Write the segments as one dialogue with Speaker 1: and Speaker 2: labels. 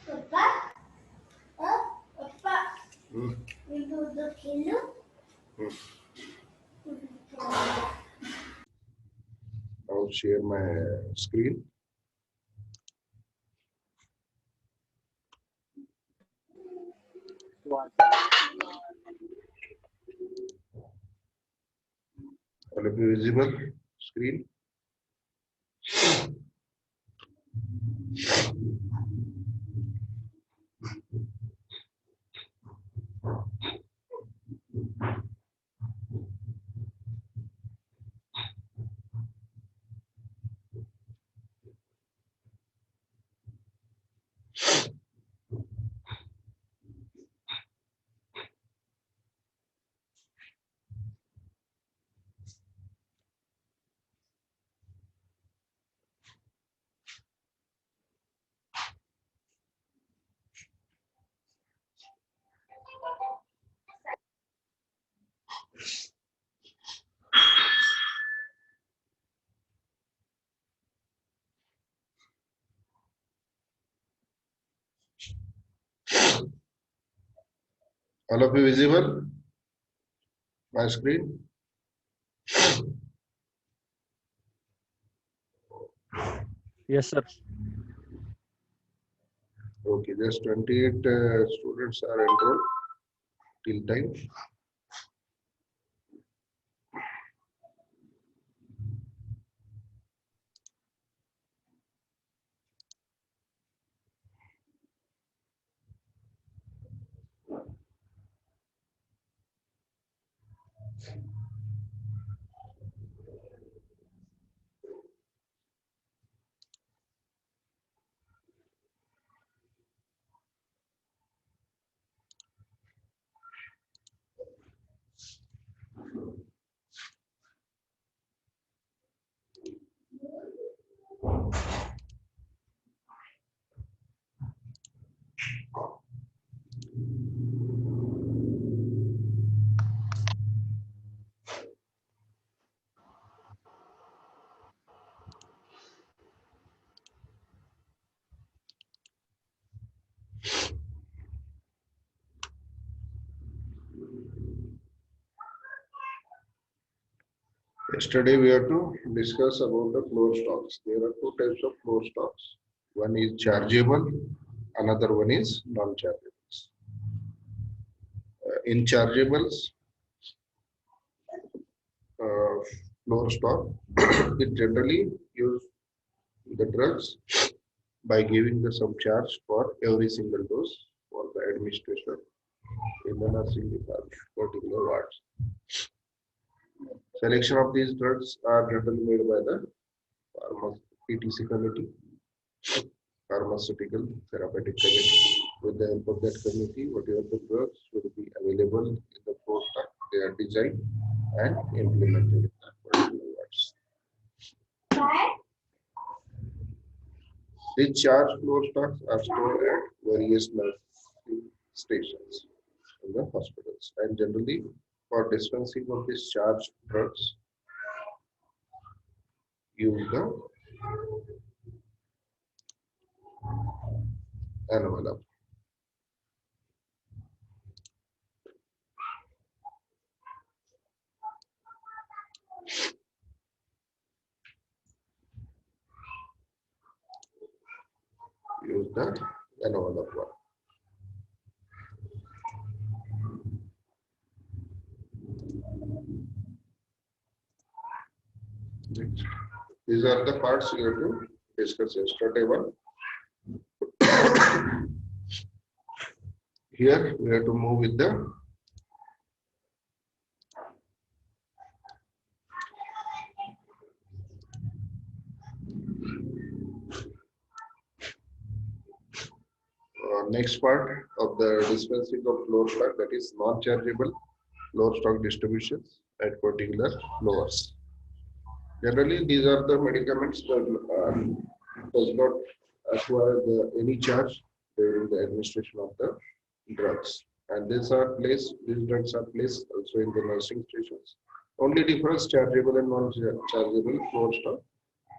Speaker 1: Papa, Papa, you do the kilo?
Speaker 2: I'll share my screen. All of you visible screen. All of you visible my screen.
Speaker 3: Yes, sir.
Speaker 2: Okay, just 28 students are enrolled till time. Yesterday we have to discuss about the floor stocks. There are two types of floor stocks. One is chargeable, another one is non-chargeables. In chargeables, floor stock, it generally use the drugs by giving the some charge for every single dose for the administration in the nursing department, particular wards. Selection of these drugs are generally made by the PTC committee, pharmaceutical therapeutic committee. With the help of that committee, whatever the drugs will be available in the product, they are designed and implemented in that particular wards. These charge floor stocks are stored at various nursing stations in the hospitals, and generally for dispensing of these charged drugs, use the envelope. Use the envelope one. Next. These are the parts you have to discuss yesterday one. Here we have to move with the next part of the dispensing of floor stock, that is non-chargeable floor stock distributions at particular floors. Generally, these are the medicaments that does not acquire any charge during the administration of the drugs. And these drugs are placed also in the nursing stations. Only difference chargeable and non-chargeable floor stock.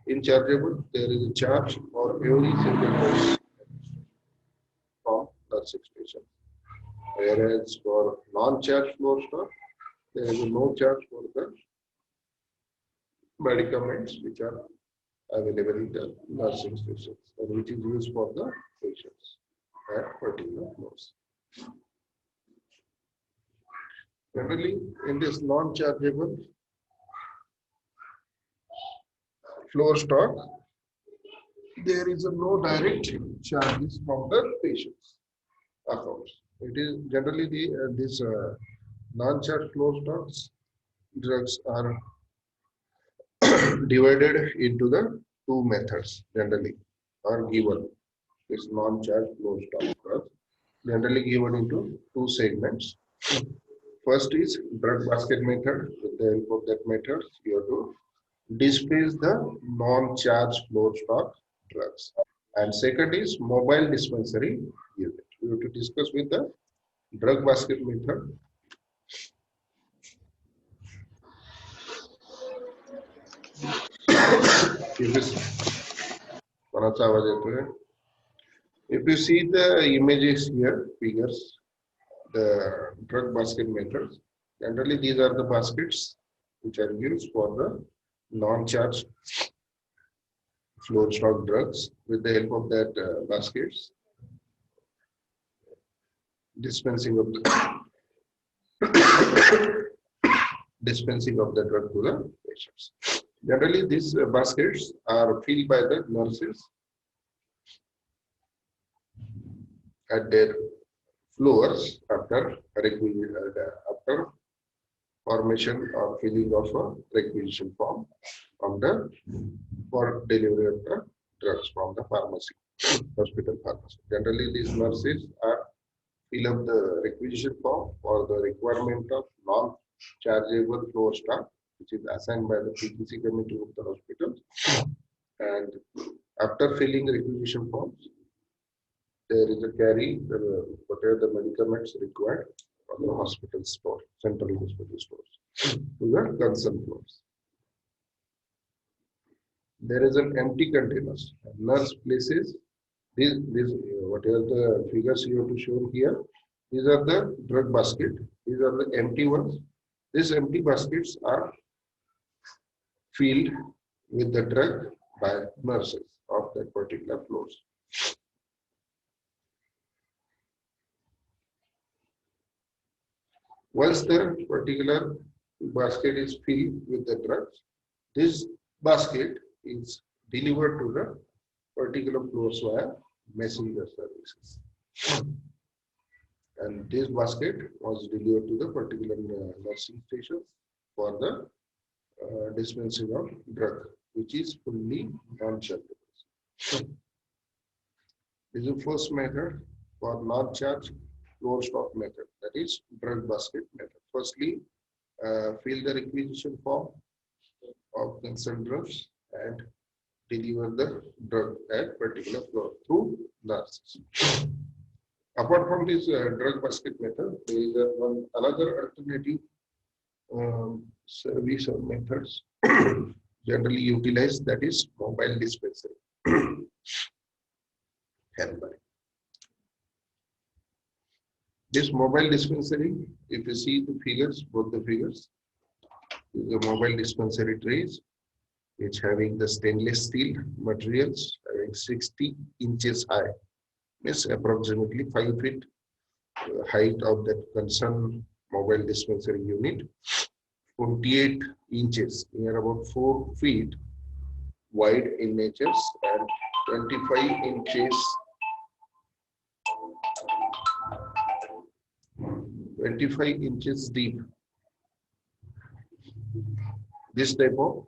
Speaker 2: In chargeable, there is a charge for every single dose from nursing station. Whereas for non-charge floor stock, there is no charge for the medicaments which are available in the nursing stations and which is used for the patients at particular floors. Generally, in this non-chargeable floor stock, there is no direct charges from the patient's accounts. It is generally this non-charge floor stocks drugs are divided into the two methods generally are given. This non-charge flow stock drugs generally given into two segments. First is drug basket method. With the help of that method, you have to dispense the non-charge flow stock drugs. And second is mobile dispensary unit. We have to discuss with the drug basket method. If you see the images here, figures, the drug basket methods, generally these are the baskets which are used for the non-charge flow stock drugs. With the help of that baskets, dispensing of the dispensing of the drug to the patients. Generally, these baskets are filled by the nurses at their floors after formation or filling of a requisition form from the for delivery of the drugs from the pharmacy, hospital pharmacy. Generally, these nurses are fill up the requisition form for the requirement of non-chargeable floor stock, which is assigned by the PTC committee of the hospital. And after filling requisition forms, there is a carry whatever the medicaments required from the hospital store, central hospital stores, to the concerned floors. There is an empty containers. Nurse places these whatever the figures you have to show here. These are the drug basket. These are the empty ones. These empty baskets are filled with the drug by nurses of that particular floors. Once the particular basket is filled with the drugs, this basket is delivered to the particular floors via messenger services. And this basket was delivered to the particular nursing stations for the dispensing of drug, which is fully non-chargeable. This is the first method for non-charge floor stock method, that is drug basket method. Firstly, fill the requisition form of concerned drugs and deliver the drug at particular floor through nurses. Apart from this drug basket method, there is another alternative service or methods generally utilized, that is mobile dispensary. This mobile dispensary, if you see the figures, both the figures, is the mobile dispensary trays, which having the stainless steel materials having 60 inches high, means approximately 5 feet height of that concerned mobile dispensary unit, 48 inches, near about 4 feet wide in nature, and 25 inches 25 inches deep. This type of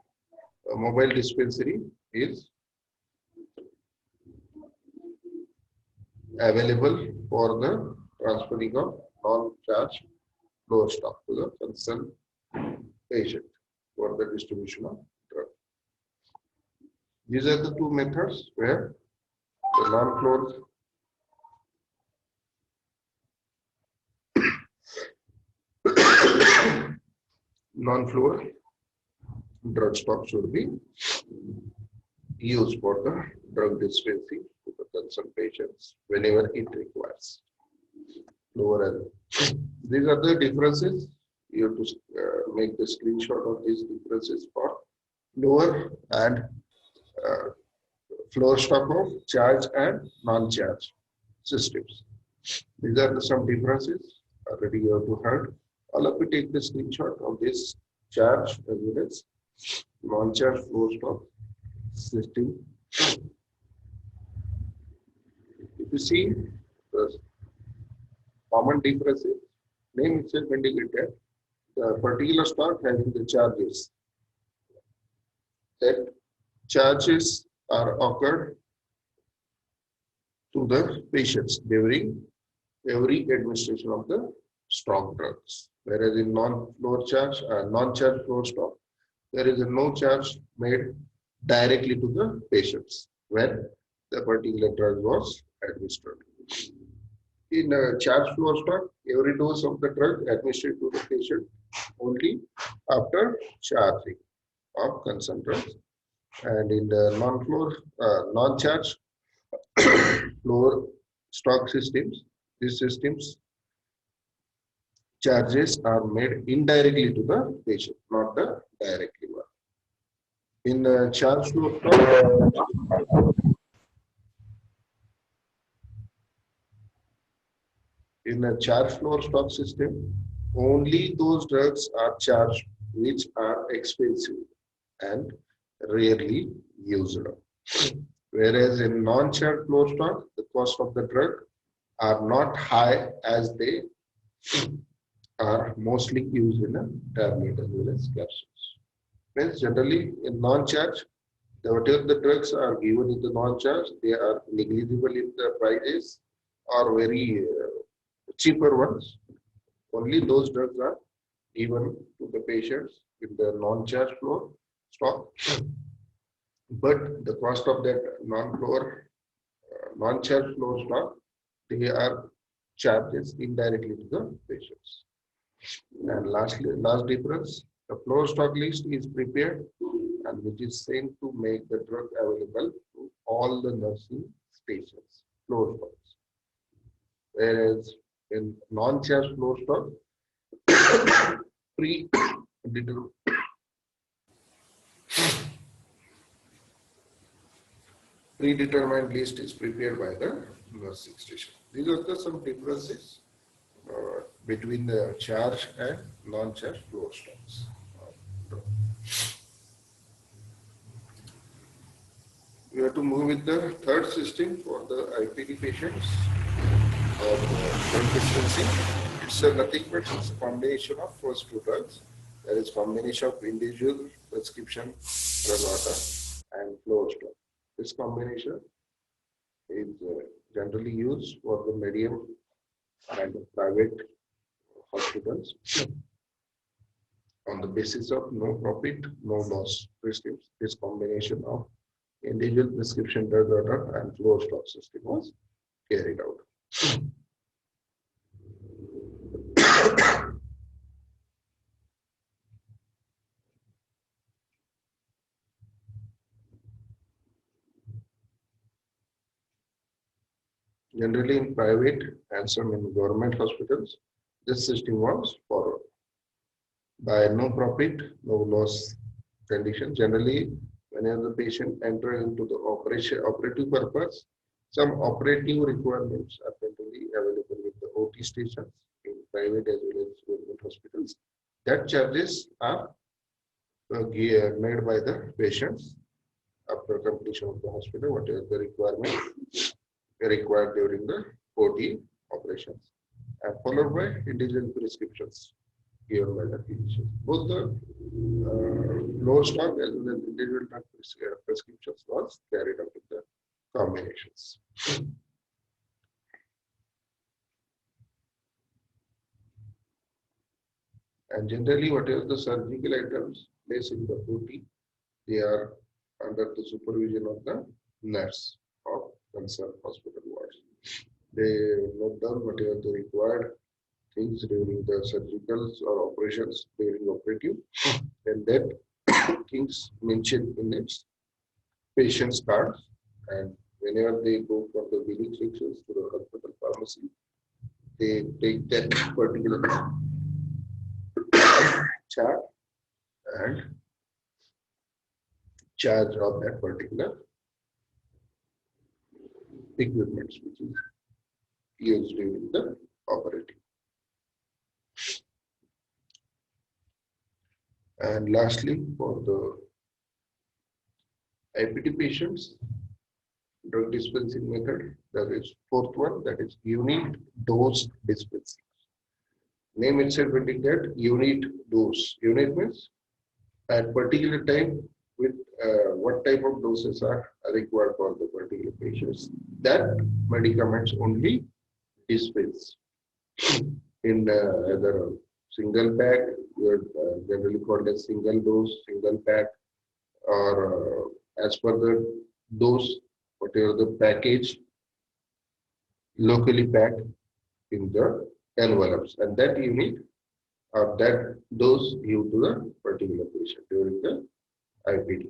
Speaker 2: mobile dispensary is available for the transferring of non-charge floor stock to the concerned patient for the distribution of drug. These are the two methods where the non-floor non-floor drug stock should be used for the drug dispensing to the concerned patients whenever it requires. Lower and these are the differences. You have to make the screenshot of these differences for lower and floor stock of charge and non-charge systems. These are some differences already you have to heard. All of you take the screenshot of this charge as well as non-charge floor stock system. If you see the common differences, name itself indicated the particular stock having the charges. That charges are occurred to the patients during every administration of the stock drugs. Whereas in non-charge floor stock, there is no charge made directly to the patients when the particular drug was administered. In charge floor stock, every dose of the drug administered to the patient only after charging of concerned drugs. And in the non-charge floor stock systems, these systems charges are made indirectly to the patient, not the directly one. In charge floor stock, in a charge floor stock system, only those drugs are charged which are expensive and rarely used. Whereas in non-charge floor stock, the cost of the drug are not high as they are mostly used in a tablet as well as capsules. Means generally in non-charge, whatever the drugs are given in the non-charge, they are negligible in the prices or very cheaper ones. Only those drugs are given to the patients in the non-charge floor stock. But the cost of that non-charge floor stock, they are charges indirectly to the patients. And lastly, last difference, the floor stock list is prepared and which is sent to make the drug available to all the nursing stations, floor stocks. Whereas in non-charge floor stock, predetermined list is prepared by the nursing station. These are some differences between the charge and non-charge floor stocks. We have to move with the third system for the IPD patients or drug dispensing. It's nothing but it's a combination of first two drugs. That is combination of individual prescription drug order and floor stock. This combination is generally used for the medium and private hospitals on the basis of no profit, no loss prescription. This combination of individual prescription drug order and floor stock system was carried out. Generally in private and some in government hospitals, this system was followed. By no profit, no loss condition. Generally, whenever the patient enters into the operative purpose, some operative requirements are generally available with the OT stations in private as well as government hospitals. That charges are made by the patients after completion of the hospital, whatever the requirement required during the OT operations, and followed by individual prescriptions given by the physician. Both the low stock as well as individual prescriptions was carried out in the combinations. And generally, whatever the surgical items placed in the OT, they are under the supervision of the nurse of concerned hospital wards. They note down whatever the required things during the surgicals or operations during operative, and that things mentioned in its patient's card, and whenever they go for the billing sections to the hospital pharmacy, they take that particular chart and charge of that particular equipment which is used during the operating. And lastly, for the IPT patients, drug dispensing method, that is fourth one, that is unit dose dispensing. Name itself indicate unit dose. Unit means at particular time with what type of doses are required for the particular patients. That medicaments only dispense in either a single pack, generally called as single dose, single pack, or as per the dose, whatever the package locally packed in the envelopes, and that unit or that dose give to the particular patient during the IPD.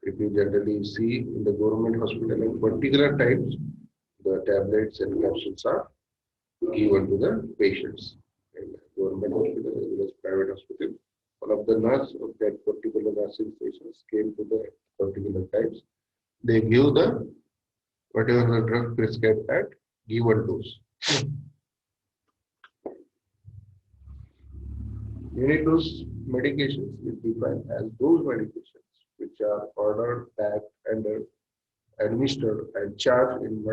Speaker 2: If you generally see in the government hospital at particular times, the tablets and capsules are given to the patients. In government hospital as well as private hospital, one of the nurse of that particular nursing stations came to the particular times. They give the whatever the drug prescribed at given dose. Unit dose medications is defined as those medications which are ordered, packed, and administered and charged in